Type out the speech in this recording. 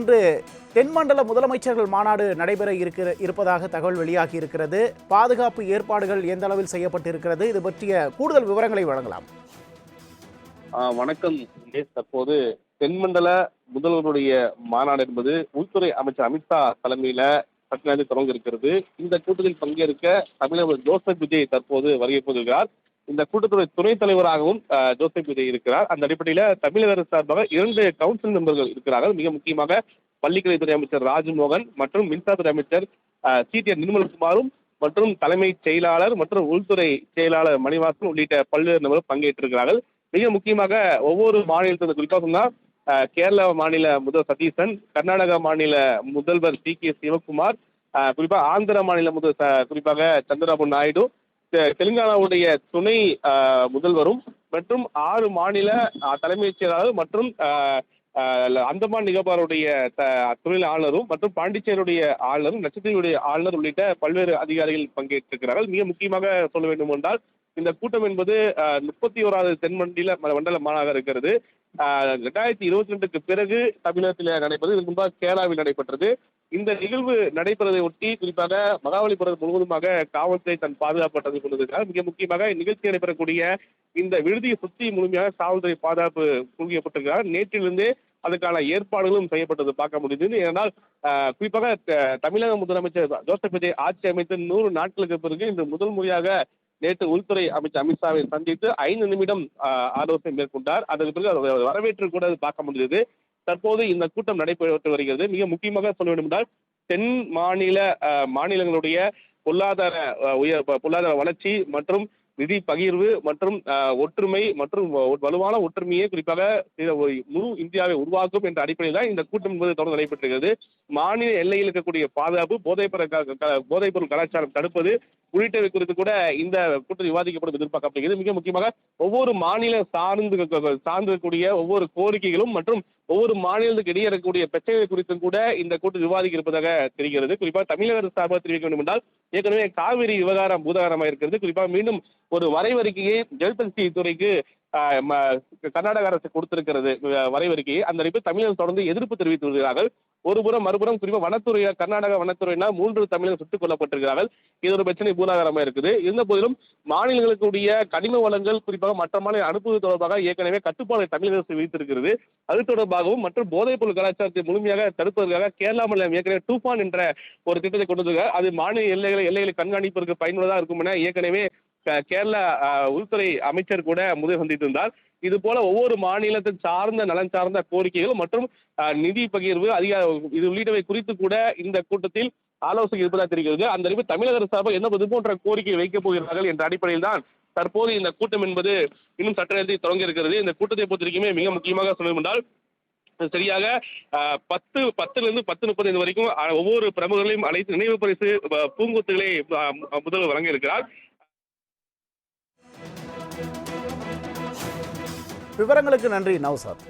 இன்று தென்மண்டல முதலமைச்சர்கள் மாநாடு நடைபெற இருப்பதாக தகவல் வெளியாகி இருக்கிறது. பாதுகாப்பு ஏற்பாடுகள் எந்த அளவில் செய்யப்பட்டிருக்கிறது, இது பற்றிய கூடுதல் விவரங்களை வழங்கலாம். வணக்கம். தற்போது தென்மண்டல முதல்வருடைய மாநாடு என்பது உள்துறை அமைச்சர் அமித்ஷா தலைமையில சற்று தொடங்க இருக்கிறது. இந்த கூட்டத்தில் பங்கேற்க தமிழக ஜோசப் விஜய் தற்போது வருகை புரிகிறார். இந்த கூட்டத்துடைய துணைத் தலைவராகவும் ஜோசப் விஜய் இருக்கிறார். அந்த அடிப்படையில தமிழக அரசு சார்பாக 2 கவுன்சில் மெம்பர்கள் இருக்கிறார்கள். மிக முக்கியமாக பள்ளிக்கல்வித்துறை அமைச்சர் ராஜ்மோகன் மற்றும் மின்சாரத்துறை அமைச்சர் CTR நிர்மல்குமாரும் மற்றும் தலைமைச் செயலாளர் மற்றும் உள்துறை செயலாளர் மணிவாசன் உள்ளிட்ட பல்வேறு நபர்கள் பங்கேற்றிருக்கிறார்கள். மிக முக்கியமாக ஒவ்வொரு மாநிலத்தின் குறிப்பாக சொன்னா கேரள மாநில முதல்வர் சதீசன், கர்நாடகா மாநில முதல்வர் CK சிவகுமார், குறிப்பாக ஆந்திர மாநில குறிப்பாக சந்திரபாபு நாயுடு, தெலுங்கானாவுடைய துணை முதல்வரும் மற்றும் 6 மாநில தலைமைச் செயலாளர் மற்றும் அந்தமான் நிகோபாருடைய துணை ஆளுநரும் மற்றும் பாண்டிச்சேரியுடைய ஆளுநரும் லட்சத்தீவுடைய ஆளுநர் உள்ளிட்ட பல்வேறு அதிகாரிகள் பங்கேற்றிருக்கிறார்கள். மிக முக்கியமாக சொல்ல வேண்டும் என்றால் இந்த கூட்டம் என்பது 31வது தென்மண்டல மாநாடாக இருக்கிறது. 2022க்கு பிறகு தமிழகத்தில் நடைபெறுது. இதற்கு முன்பாக கேரளாவில் நடைபெற்றது. இந்த நிகழ்வு நடைபெறுவதை ஒட்டி குறிப்பாக மகாபலிபுரம் முழுவதுமாக காவல்துறை தன் பாதுகாப்பு கொண்டிருக்கிறார். மிக முக்கியமாக நிகழ்ச்சி நடைபெறக்கூடிய இந்த விடுதியை சுற்றி முழுமையாக காவல்துறை பாதுகாப்பு குவிக்கப்பட்டிருக்கிறார். நேற்றிலிருந்தே அதுக்கான ஏற்பாடுகளும் செய்யப்பட்டது பார்க்க முடியுது. ஏனென்றால் குறிப்பாக தமிழக முதலமைச்சர் ஜோசப் விஜய் ஆட்சி அமைத்த 100 நாட்களுக்கு பிறகு இந்த முதல் முறையாக நேற்று உள்துறை அமைச்சர் அமித்ஷாவை சந்தித்து 5 நிமிடம் ஆலோசனை மேற்கொண்டார். அதற்கு பிறகு வரவேற்று கூட பார்க்க முடிந்தது. தற்போது இந்த கூட்டம் நடைபெற்று வருகிறது. மிக முக்கியமாக சொல்ல வேண்டும் என்றால் தென் மாநிலங்களுடைய பொருளாதார வளர்ச்சி மற்றும் நிதி பகிர்வு மற்றும் ஒற்றுமை மற்றும் வலுவான ஒற்றுமையை குறிப்பாக முழு இந்தியாவை உருவாக்கும் என்ற அடிப்படையில் தான் இந்த கூட்டம் என்பது தொடர்ந்து நடைபெற்றிருக்கிறது. மாநில எல்லையில் இருக்கக்கூடிய பாதுகாப்பு, போதைப்பொருள் கலாச்சாரம் தடுப்பது உள்ளிட்டவை குறித்து கூட இந்த கூட்டம் விவாதிக்கப்படும் எதிர்பார்க்கப்படுகிறது. மிக முக்கியமாக ஒவ்வொரு மாநில சார்ந்திருக்கக்கூடிய ஒவ்வொரு கோரிக்கைகளும் மற்றும் ஒவ்வொரு மாநிலத்துக்கு இடையே இருக்கக்கூடிய பிரச்சனைகள் குறித்தும் கூட இந்த கூட்டம் விவாதிக்க இருப்பதாக தெரிகிறது. குறிப்பாக தமிழக அரசு சார்பாக தெரிவிக்க வேண்டும் என்றால் ஏற்கனவே காவிரி விவகாரம் பூதாகரமாக இருக்கிறது. குறிப்பாக மீண்டும் ஒரு வரைவறிக்கையை ஜல்சக்தி துறைக்கு கர்நாடக அரசு கொடுத்திருக்கிறது வரைவறிக்கையை. அந்த அறிவிப்பு தமிழகம் தொடர்ந்து எதிர்ப்பு தெரிவித்து வருகிறார்கள். ஒருபுறம் மறுபுறம் குறிப்பாக வனத்துறை, கர்நாடக வனத்துறையினால் 3 தமிழகம் சுட்டுக் கொல்லப்பட்டிருக்கிறார்கள். இது ஒரு பிரச்சனை பூதாகரமாக இருக்குது. இருந்த போதிலும் மாநிலங்களுக்குரிய கனிம வளங்கள் குறிப்பாக மற்ற மாநில அனுப்புவது தொடர்பாக ஏற்கனவே கட்டுப்பாடு தமிழக அரசு விதித்திருக்கிறது. அது தொடர்பாகவும் மற்றும் போதைப்பொருள் கலாச்சாரத்தை முழுமையாக தடுப்பதற்காக கேரளா மாநிலம் ஏற்கனவே டூஃபான் என்ற ஒரு திட்டத்தை கொண்டு வந்திருக்கிறார். அது மாநில எல்லைகளை கண்காணிப்பதற்கு பயனுள்ளதாக இருக்கும் என ஏற்கனவே கேரள உள்துறை அமைச்சர் கூட முதல் சந்தித்திருந்தார். இது போல ஒவ்வொரு மாநிலத்தின் நலன் சார்ந்த கோரிக்கைகள் மற்றும் நிதி பகிர்வு இது உள்ளிட்டவை குறித்து கூட இந்த கூட்டத்தில் ஆலோசனை இருப்பதாக தெரிகிறது. அந்த அறிவு தமிழக அரசு சார்பாக என்ன இது போன்ற கோரிக்கை வைக்கப் போகிறார்கள் என்ற அடிப்படையில் தான் தற்போது இந்த கூட்டம் என்பது இன்னும் சற்று நேரத்தில் தொடங்க இருக்கிறது. இந்த கூட்டத்தை பொறுத்திருக்குமே மிக முக்கியமாக சொல்ல என்றால் சரியாக 10லிருந்து 10:35 வரைக்கும் ஒவ்வொரு பிரமுகர்களையும் அழைத்து நினைவு பரிசு பூங்கொத்துகளை முதல்வர் வழங்க இருக்கிறார். விவரங்களுக்கு நன்றி நௌசாத்.